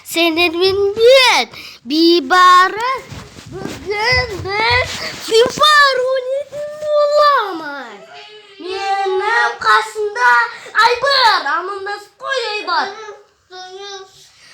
Senin ben bibarız. Bugün biz FIFA oynadım olamaz. Benim kasında Aybar. Amında koy Aybar.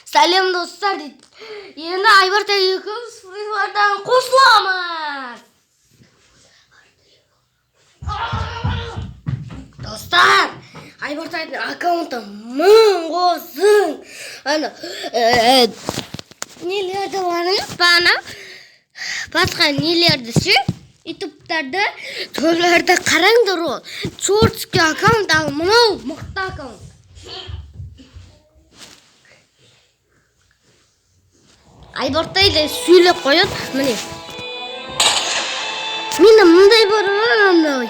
Selam dostlar. Yeni Aybar tayıkız FIFA'dan koşulamaz. Dostlar, Aybar'ın akkauntu mıngozun. Ana, nelerde var bana? Başka nelerde şu? YouTube'da, türlerde karangdır o. Çorçki akkauntu almanı, mıhtı akkauntu. Aybar'tayı da söyle koyun, mene. Mene mınday var anamda.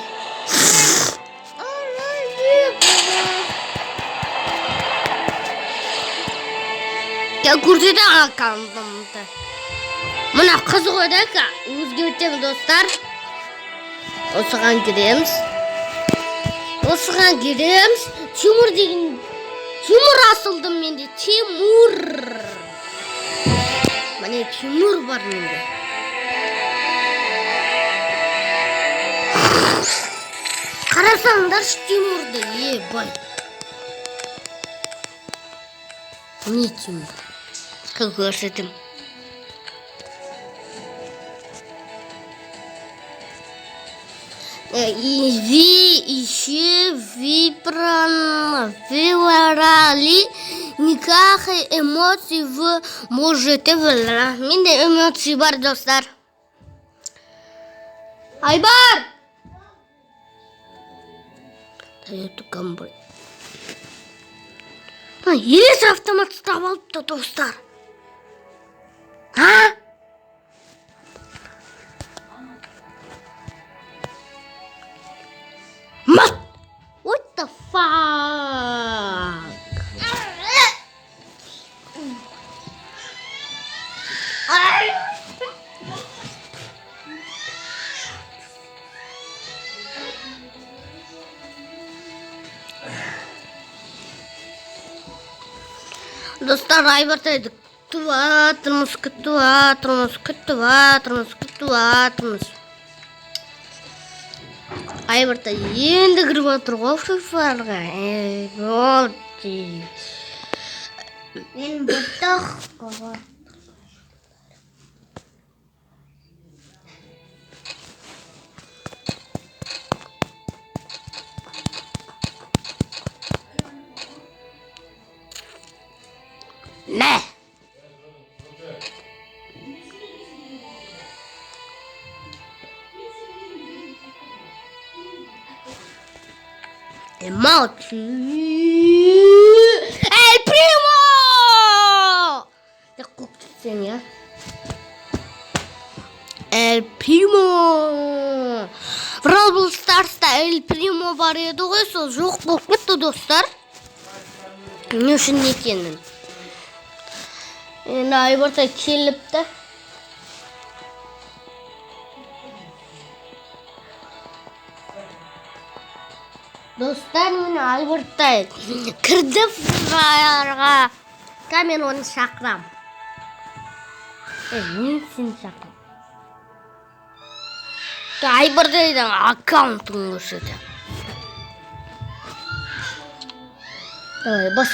Ya kurtuda akkauntumda. Mına kızık ödeka. Özgürteceğim dostlar. Osıgan giremiz. Timur degen. Timur asıldım mende. Timur. Mane Timur var mende. Karasanlar şu Timur'da bay. Ne Timur? Görsetim. Выбрали никак эмоций вы можете выбрать. Менде эмоций бар достар. Айбар! Тойота Камри. Есть автомат ұстап алыпты достар. А? Мат! What the fuck? Dostlar Aybar'taydık. Tuvatımız. Aybar'ta енді кіріп отыр ғой FIFA-ға. Болды. Мен бұттық қоғыр. Ne? Emoji. El primo! Ne koktu sen ya? El primo. Brawl Stars'ta El Primo var еді ғой, сол жоқ болып кетті достар. Не үшін екенін. Енді Айбар'та келіпті. Dostlar meni Aybar'ta kirdi FIFA'ga. Men onu şakram. Men seni şakram. Aybar'da akkauntum gösterdi. Bas.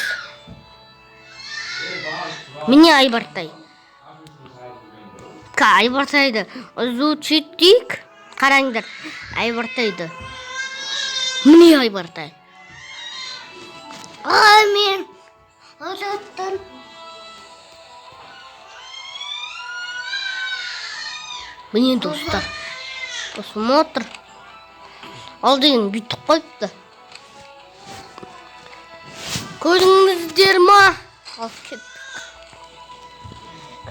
Meni Aybar'ta. Aybar'taydı. Звучит қараңдар. Aybar'taydı. Mini Aybar'ta. Amin. Azаттан. Mini dostlar. Посмотр. Ал деген бүйтіп қойыпты. Көрдіңіздер ма? Ал кеттік.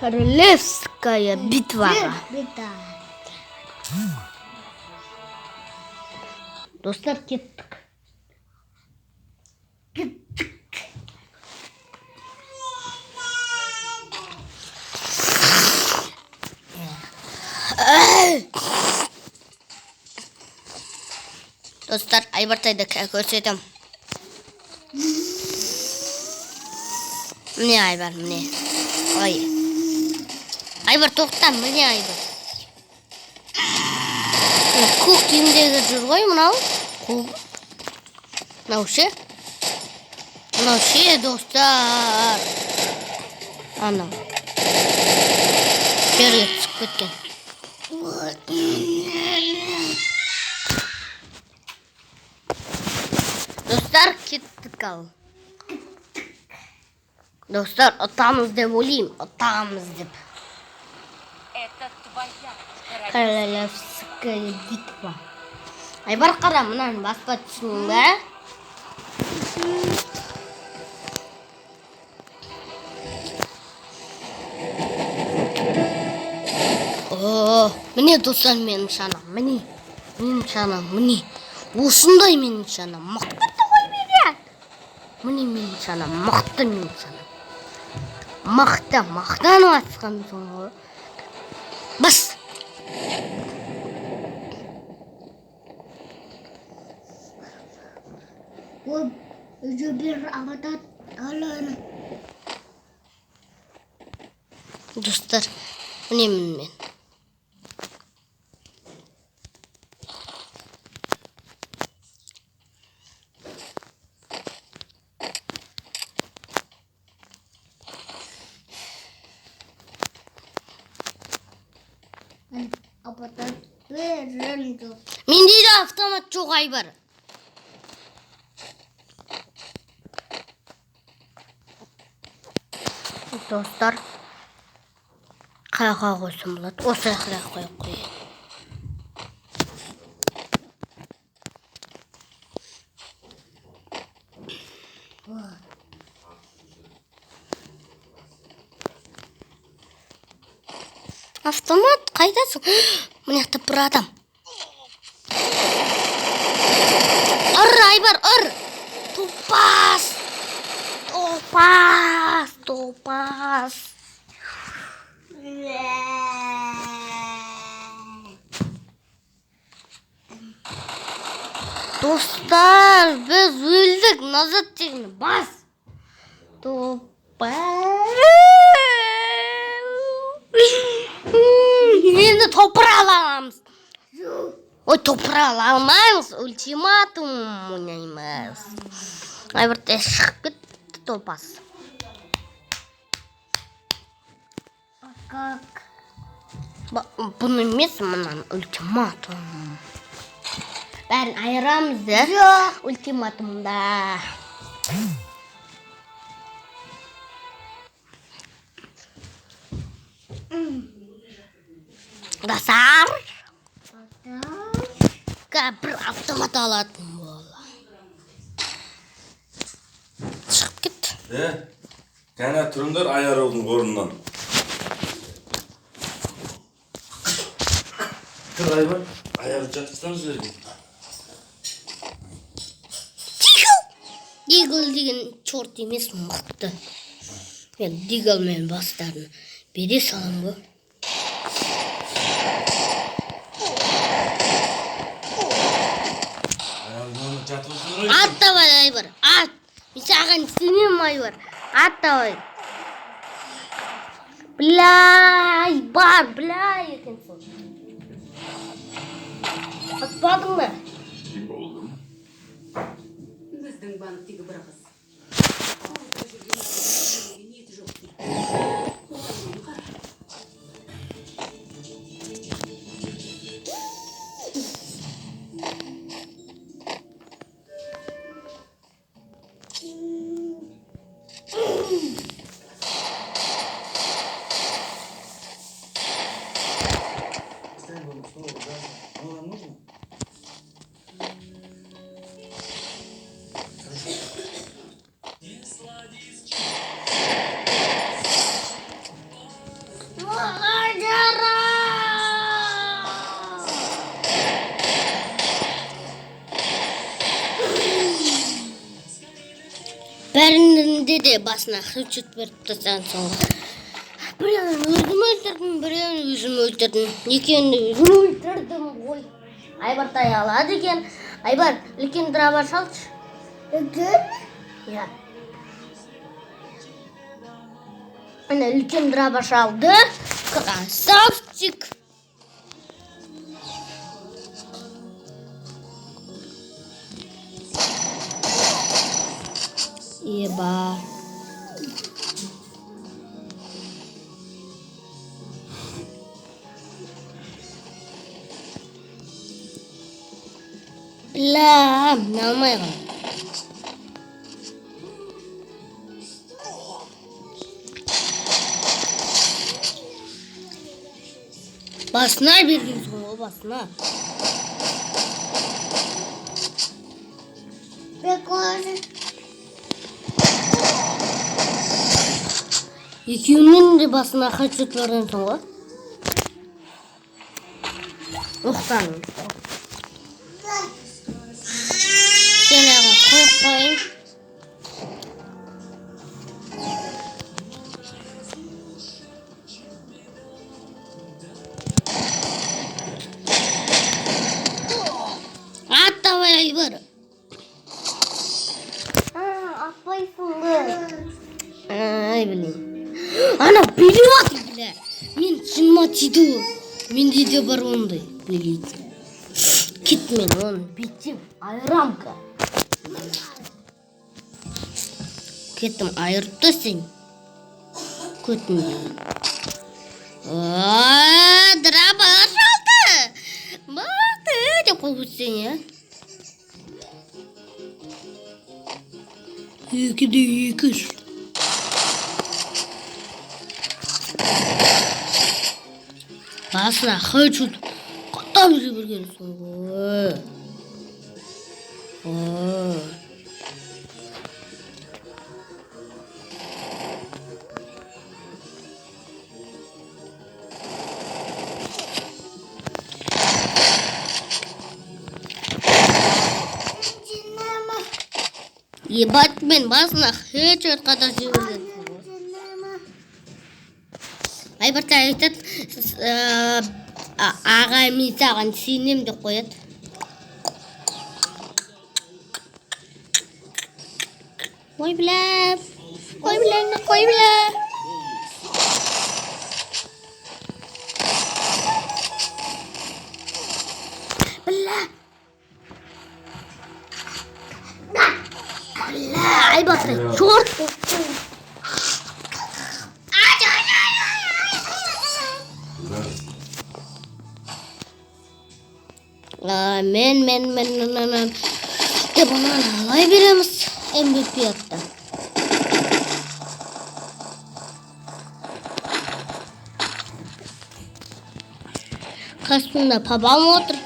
Королевская битваға. Dostlar gittik. Dostlar Aybar'taydık. Görsetim. Mine Aybar, mine. Ой. Aybar тоқта, mine Aybar. Көк киімдегі жүр ғой мынау. Мынау ше. Мынау ше, достар. Анау. Жерге түсіп кеткен. Достар, кеттік ал. Достар, ұтамыз деп ойлайым, ұтамыз деп. Это твоя Королевская битва. Айбар қара, мұнан баспа түсінің бә? Міне достар менің шанам, міне. Менің шанам, міне. Осындай менің шанам, мықты ғой бере. Міне менің шанам, мықты менің шанам. Мақтанып атқан соң ғой. Бас! Ол өзі бір аватар алын. Достар, міне мен. Менде де автомат жоқ Айбар. Достар, қайға қойсам болады? Осы жаққа қойып қойайын. Автомат қайдасың? Мына жақта бір адам. Ұр, Айбар, ұр! Топас! Достар, біз өлдік, назад тегін, бас! Енді топыра аламыз. Ой, топыра алмаймыз, ультиматум ойнаймыз. Айбарда шығып кетті топас. Бұны емес, мұнан ультиматум. Бәрін айырамыз, ультиматумда. Достар, бір автомат алатын бола. Шығып кетті. Кәне тұрыңдар аяраудың орнынан. Тұр Айбар, аяғы жатқызсам жерге. Дигл деген чорт емес, мықты. Мен Дигл мен бастарын бере салам ғой. Ат давай Айбар, ат. Мен саған істемеймін Айбар. Ат давай. Бляй екен сол. Атпадың ба? Болдым. біздің банктегі бір қыз. Ниеті жоқ дейді. Қара. Бәрінде де басына хрючет беріп тастаған соң. Біреуін өзім өлтірдім. Екеуінде өзім өлтірдім ғой. Айбар тай алады екен. Айбар, үлкен драба шалшы. Үлкен? Я. Ana үлкен дробаш алды. Красавчик. Еба. Бля, алмай қалдым. Басына бергенсің ғой, басына. Екеуінен де басына хедшот бергенсің ғой. Ұқтаның. Сен аға қойып қойын. Аттавай Айбар. Атпайсың ғой. Ай, білейін. Ана билеп атыр, бля. Мен шыныма тиді. Менде де бар ондай. Білейді. Кет мен оны бетем. Айрамка. Кеттім айырыпты сен. Көтім дейін. Драбаш алды. Бақты деп қойып өтсен, я. 2-де 2. Басына хедшот қаттап жібергенсің ғой. Ебать, мен басына хедшот қаттап жібергенсің ғой. Айбарта айтады, аға мен саған сенем деп қояды. Ой, бля. Ой, бля, ой, бля. Бля. Бля, Айбарта, черт. Мен. Деп онан алай береміз. MVP атты. Қасында папам отыр.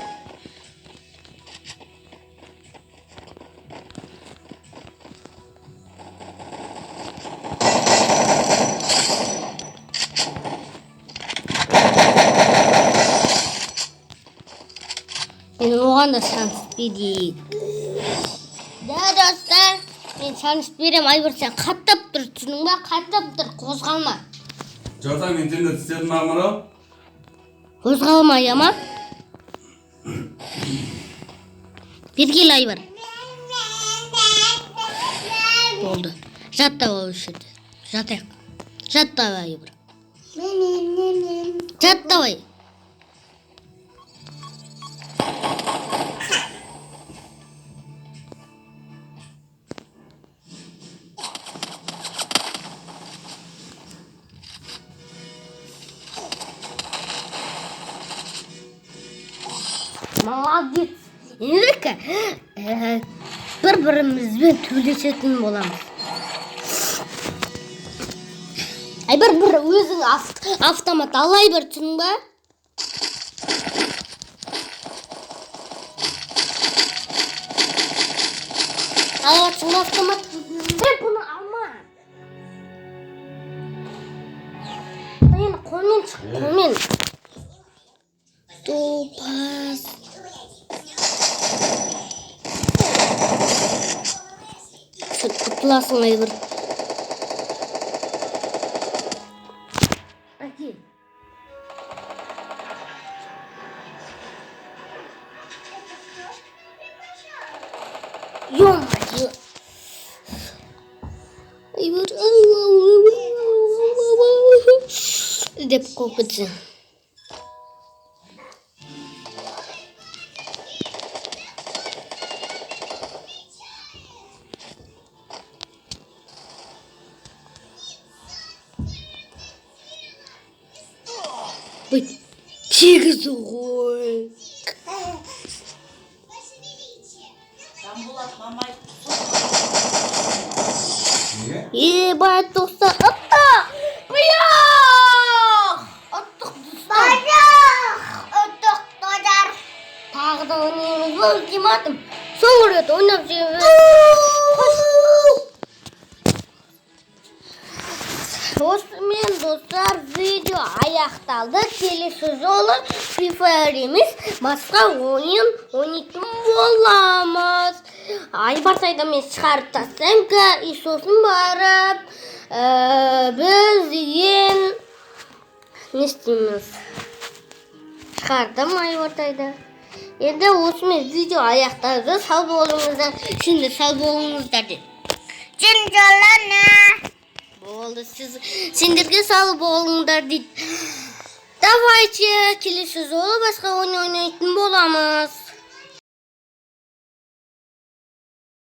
Мен оған да шанс берейік. Да, достар, мен шанс берем. Айбар, сен қаттап тұр, түсінің ба? Қаттап тұр, қозғалма. Жортам интернет істедің ма, мұрау? Қозғалма, яма? Бергел, Айбар. Болды. Жаттау өшеді. Жатайық. Жаттау, Айбар. Жаттау. Молодец. Ендікі бір-бірімізбен төлесетін боламыз. Айбар, бір өзің автомат алай бір, түсің ба? Алатшың автомат. Бұны алма. Енді қолмен шық, қолмен. Топас. Құтыласың, Айбар. Әке. Ё-моё. Айбар. деп коюп кетсең. Ой, сегіз ғой. Тамбулат мамай. Неге? Бай тоқса. Атта! Баяқ! Аттық тұстан. Аттық тодар. Тағы да ойнаймыз бұл дематым. Соңғы рет ойнап жеміз. Осымен достар, видео аяқталды. Келесі жолы Free Fire емес, басқа ойын ойнайтын боламыз. Айбартайда мен шығарып тастаймын, и сосын барып біз деген не істейміз? Шығардым Айбартайда. Енді осымен видео аяқталды. Сау болыңыздар. Şimdi сау болыңыздар деп. Жолана. Болды, сендерге сау болыңдар дейді. Давайте келесі жолы басқа ойын ойнайтын боламыз.